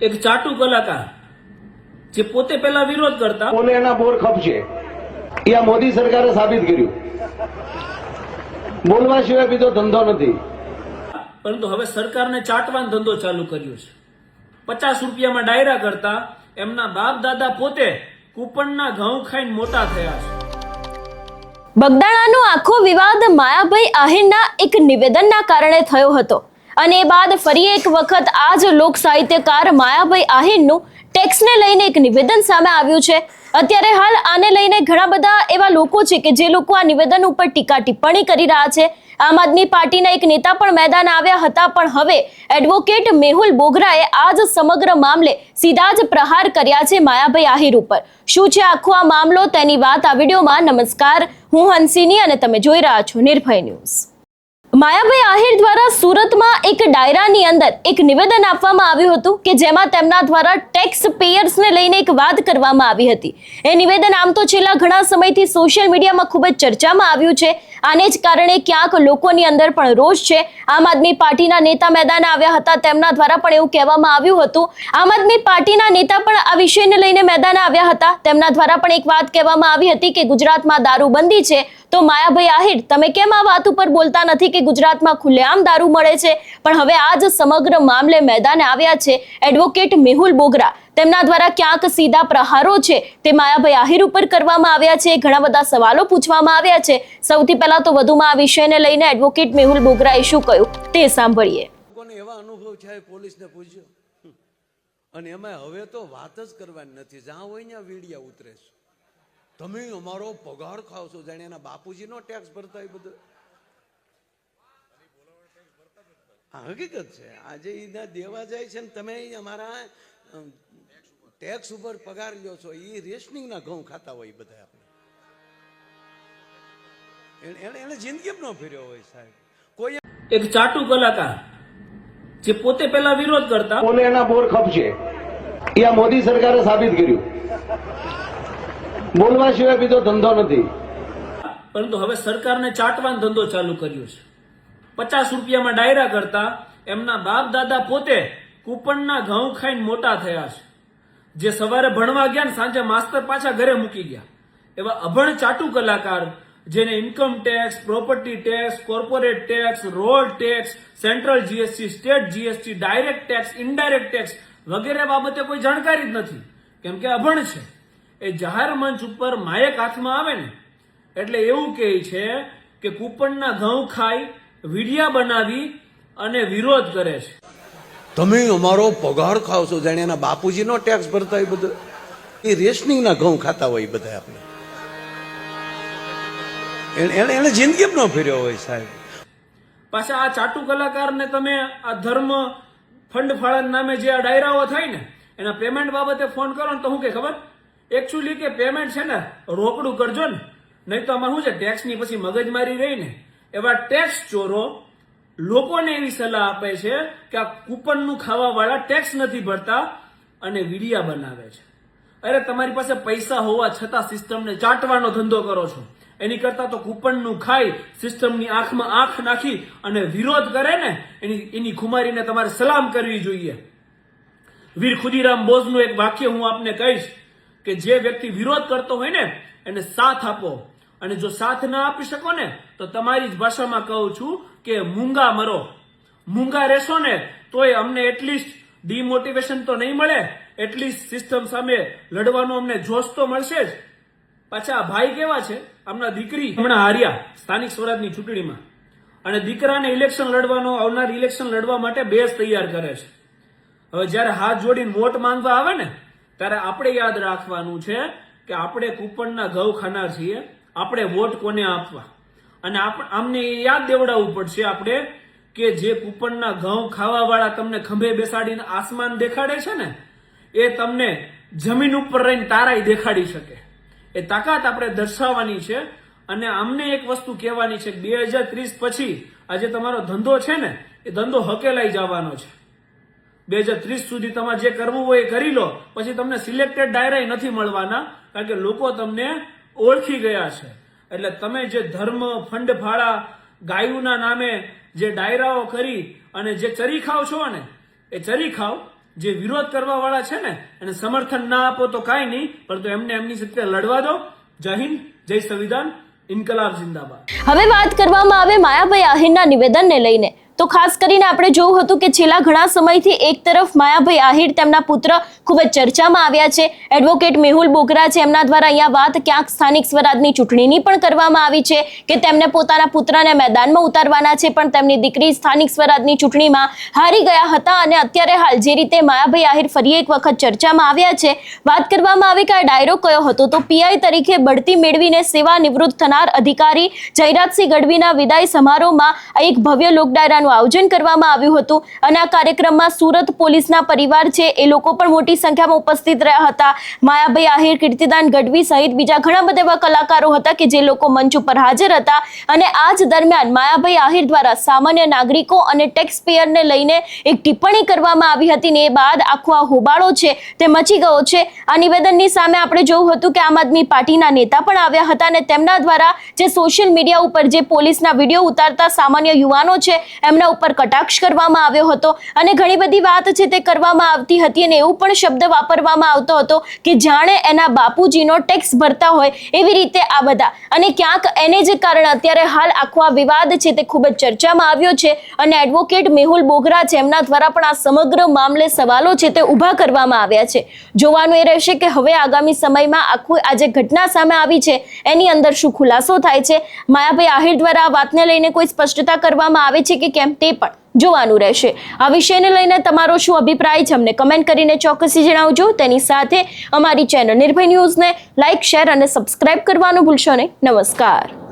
એક ચાટુ કલાકાર જે પોતે પહેલા વિરોધ કરતા બોલે એના બોર ખપશે એ આ મોદી સરકારે સાબિત કર્યું. બોલવા સિવાય બીજો ધંધો નથી. પરંતુ હવે સરકારને ચાટવાનો ધંધો ચાલુ કર્યો છે. 50 રૂપિયામાં ડાયરા કરતા એમના બાપ દાદા પોતે કૂપનના ઘઉં ખાઈને મોટા થયા છે. બગદાણાનો આખો વિવાદ માયાભાઈ આહિરના એક નિવેદનના કારણે થયો હતો અને એ બાદ ફરી એક વખત આ જ લોક સાહિત્યકાર માયાભાઈ આહિરનું ટેક્સને લઈને એક નિવેદન સામે આવ્યું છે. અત્યારે હાલ આને લઈને ઘણા બધા એવા લોકો છે કે જે લોકો આ નિવેદન ઉપર ટીકા ટિપ્પણી કરી રહ્યા છે. આમ આદમી પાર્ટીના એક નેતા પણ મેદાન આવ્યા હતા, પણ હવે એડવોકેટ મેહુલ બોગરાએ આ જ સમગ્ર મામલે સીધા જ પ્રહાર કર્યા છે માયાભાઈ આહિર ઉપર. શું છે આખો આ મામલો, તેની વાત આ વિડીયોમાં. નમસ્કાર, હું હંસિની અને તમે જોઈ રહ્યા છો નિર્ભય ન્યૂઝ. માયાભાઈ આહિર દ્વારા સુરતમાં એક ડાયરાની અંદર એક નિવેદન આપવામાં આવ્યું હતું કે જેમાં તેમના દ્વારા ટેક્સ પેયર્સને લઈને એક વાત કરવામાં આવી હતી. એ નિવેદન આમ તો છેલ્લા ઘણા સમયથી સોશિયલ મીડિયામાં ખૂબ જ ચર્ચામાં આવ્યું છે. આને જ કારણે ક્યાંક લોકોની અંદર પણ રોષ છે. આમ આદમી પાર્ટીના નેતા મેદાન આવ્યા હતા, તેમના દ્વારા પણ એવું કહેવામાં આવ્યું હતું. આમ આદમી પાર્ટીના નેતા પણ આ વિષયને લઈને મેદાન આવ્યા હતા. તેમના દ્વારા પણ એક વાત કહેવામાં આવી હતી કે ગુજરાતમાં દારૂબંધી છે, તો માયાભાઈ આહિર તમે કેમ આ વાત ઉપર બોલતા નથી કે ગુજરાતમાં ખુલ્લેઆમ દારૂ મળે છે? પણ હવે આ જ સમગ્ર મામલે મેદાને આવ્યા છે એડવોકેટ મેહુલ બોગરા. તેમના દ્વારા ક્યાંક સીધા પ્રહારો છે તે માયાભાઈ આહિર ઉપર કરવામાં આવ્યા છે. ઘણા બધા સવાલો પૂછવામાં આવ્યા છે. સૌથી પહેલા તો વધુમાં આ વિષયને લઈને એડવોકેટ મેહુલ બોગરાએ શું કહ્યું તે સાંભળીએ. લોકોને એવા અનુભવ છે, પોલીસને પૂછ્યો, અને એમાં હવે તો વાત જ કરવાની નથી. જ્યાં હોય ત્યાં વીડિયા ઉતરે છે. તમે અમારો પગાર ખાવ છો, જાણે એના બાપુજીનો ટેક્સ ભરતા હોય બધું. હા, હકીકત છે. આજે એના દેવા જાય છે ને તમે અમારા ટેક્સ ઉપર પગાર લ્યો છો. એ રેશનિંગના ઘઉં ખાતા હોય બધા. આપણે એને જિંદગી ન ફેર્યો હોય સાહેબ. કોઈ એક ચાટુ કલાકાર જે પોતે પહેલા વિરોધ કરતા બોલે એના બોર ખપશે એ આ મોદી સરકારે સાબિત કર્યું. બોલવા સિવાય બીજો ધંધો નથી. પરંતુ હવે સરકારને ચાટવાનો ધંધો ચાલુ કર્યો છે. 50 રૂપિયામાં ડાયરા કરતા એમના બાપ દાદા પોતે કૂપનના ઘઉં ખાઈને મોટા થયા છે. જે સવારે ભણવા ગયા ને સાંજે માસ્તર પાછા ઘરે મૂકી ગયા, એવા અભણ ચાટુ કલાકાર જેને income tax, property tax, corporate tax, road tax, central GST, state GST, direct tax, indirect tax વગેરે બાબતે કોઈ જાણકારી જ નથી, કેમ કે અભણ છે. એ જાહેર મંચ ઉપર માયક હાથમાં આવે ને એટલે એવું કહે છે કે કૂપનના ઘઉં ખાઈ વિડિયા બનાવી અને વિરોધ કરે છે. તમે અમારો પગાર ખાવ છો, જાણે એના બાપુજીનો ટેક્સ ભરતા હોય બધું. એ રેશનિંગના ઘઉં ખાતા હોય બધા. આપણે એને જિંદગી ન ફેર્યો હોય સાહેબ. પાછા આ ચાટુ કલાકારને તમે આ ધર્મ ફંડ ફાળાના નામે જે આ ડાયરાઓ થાય ને એના પેમેન્ટ બાબતે ફોન કરો ને તો શું કે ખબર, એકચ્યુઅલી કે પેમેન્ટ છે ને રોકડું કરજો ને, નહીં તો આમાં શું છે ટેક્સની પછી મગજમારી રહી ને. એવા ટેક્સ ચોરો લોકોને એવી સલાહ આપે છે કે આ કૂપનનું ખાવા વાળા ટેક્સ નથી ભરતા અને વિડિયા બનાવે છે. અરે તમારી પાસે પૈસા હોવા છતાં સિસ્ટમને ચાટવાનો ધંધો કરો છો. એની કરતા તો કૂપનનું ખાઈ સિસ્ટમની આંખમાં આંખ નાખી અને વિરોધ કરે ને એની ખુમારીને તમારે સલામ કરવી જોઈએ. વીર ખુદીરામ બોઝનું એક વાક્ય હું આપને કહીશ કે જે વ્યક્તિ વિરોધ કરતો હોય ને એને સાથ આપો, અને જો સાથ ના આપી શકો ને તો તમારી જ ભાષામાં કહું છું કે મૂંગા મરો. મૂંગા રહેશો ને તોય અમને એટલીસ્ટ ડિમોટિવેશન તો નહીં મળે, એટલીસ્ટ સિસ્ટમ સામે લડવાનો અમને જોશ તો મળશે જ. પાછા આ ભાઈ કેવા છે, આમના દીકરી હમણાં હાર્યા સ્થાનિક સ્વરાજની ચૂંટણીમાં, અને દીકરાને ઇલેક્શન લડવાનો, આવનાર ઇલેક્શન લડવા માટે બેઝ તૈયાર કરે છે. હવે જયારે હાથ જોડીને વોટ માંગવા આવે ને ત્યારે આપણે યાદ રાખવાનું છે કે આપણે કૂપનના ઘઉં ખાનાર છીએ. આપણે વોટ કોને આપવા, અને આમને યાદ દેવડાવવું પડશે આપણે કે જે કૂપનના ઘઉં ખાવા વાળા તમને ખંભે બેસાડીને આસમાન દેખાડે છે ને એ તમને જમીન ઉપર રહીને તારાય દેખાડી શકે. એ તાકાત આપણે દર્શાવવાની છે. અને અમને એક વસ્તુ કહેવાની છે, 2030 પછી આ જે તમારો ધંધો છે ને એ ધંધો હકેલાઈ જવાનો છે. 2030 સુધી તમારે જે કરવું હોય એ કરી લો, પછી તમને સિલેક્ટેડ ડાયરા નથી મળવાના, કારણ કે લોકો તમને ઓળખી ગયા છે. એટલે તમે જે ધર્મ ફંડ ફાળા ગાયુના નામે જે ડાયરાઓ કરી અને જે ચરી ખાવ છો ને એ ચરી ખાવ, જે વિરોધ કરવા વાળા છે ને એને સમર્થન ના આપો તો કાંઈ નહીં, પરંતુ એમને એમની સાથે લડવા દો. જય હિન્દ, જય સંવિધાન, ઇન્કલાબ જિંદાબાદ. હવે વાત કરવામાં આવે માયાભાઈ આહિરના નિવેદનને લઈને, તો ખાસ કરીને આપણે જોયું હતું કે છેલ્લા ઘણા સમયથી એક તરફ માયાભાઈ આહિર તેમના પુત્ર ખૂબ જ ચર્ચામાં આવ્યા છે. એડવોકેટ મેહુલ બોગરા છે, એમના દ્વારા અહીંયા વાત ક્યાંક સ્થાનિક સ્વરાજની ચૂંટણીની પણ કરવામાં આવી છે કે તેમને પોતાના પુત્રને મેદાનમાં ઉતારવાના છે, પણ તેમની દીકરી સ્થાનિક સ્વરાજની ચૂંટણીમાં હારી ગયા હતા. અને અત્યારે હાલ જે રીતે માયાભાઈ આહિર ફરી એક વખત ચર્ચામાં આવ્યા છે, વાત કરવામાં આવે કે આ ડાયરો કયો હતો, તો પીઆઈ તરીકે બઢતી મેળવીને સેવા નિવૃત્ત થનાર અધિકારી જયરાજસિંહ ગઢવીના વિદાય સમારોહમાં એક ભવ્ય લોક ડાયરાનું આયોજન કરવામાં આવ્યું હતું. અને આ કાર્યક્રમમાં સુરત પોલીસના પરિવાર છે એ લોકો પણ મોટી સંખ્યામાં ઉપસ્થિત રહ્યા હતા. માયાભાઈ આહિર, કીર્તિદાન ગઢવી સહિત બીજા ઘણા બધા એવા કલાકારો હતા કે જે લોકો મંચ ઉપર હાજર હતા. અને આ જ દરમિયાન માયાભાઈ આહિર દ્વારા સામાન્ય નાગરિકો અને ટેક્સ પેયરને લઈને એક ટિપ્પણી કરવામાં આવી હતી ને એ બાદ આખો આ હોબાળો છે તે મચી ગયો છે. આ નિવેદનની સામે આપણે જોયું હતું કે આમ આદમી પાર્ટીના નેતા પણ આવ્યા હતા અને તેમના દ્વારા જે સોશિયલ મીડિયા ઉપર જે પોલીસના વિડીયો ઉતારતા સામાન્ય યુવાનો છે એમના ઉપર કટાક્ષ કરવામાં આવ્યો હતો અને ઘણી બધી વાત છે તે કરવામાં આવતી હતી અને એવું પણ શબ્દ વાપરવામાં આવતો હતો કે જાણે એના બાપુજીનો ટેક્સ ભરતા હોય એવી રીતે આ બધા. અને ક્યાંક એને જ કારણે અત્યારે હાલ આખો આ વિવાદ છે તે ખૂબ જ ચર્ચામાં આવ્યો છે અને એડવોકેટ મેહુલ બોગરા છે એમના દ્વારા પણ આ સમગ્ર મામલે સવાલો છે તે ઊભા કરવામાં આવ્યા છે. જોવાનું એ રહેશે કે હવે આગામી સમયમાં આખું આ જે ઘટના સામે આવી છે એની અંદર શું ખુલાસો થાય છે. માયાભાઈ આહિર દ્વારા આ વાતને લઈને કોઈ સ્પષ્ટતા કરવામાં આવે છે કે કેમ તે પણ જોવાનું રહેશે. આ વિષયને લઈને તમારો શું અભિપ્રાય છે અમને કમેન્ટ કરીને ચોક્કસથી જણાવજો. તેની સાથે અમારી ચેનલ નિર્ભય ન્યૂઝને લાઇક, શેર અને સબસ્ક્રાઇબ કરવાનું ભૂલશો નહીં. નમસ્કાર.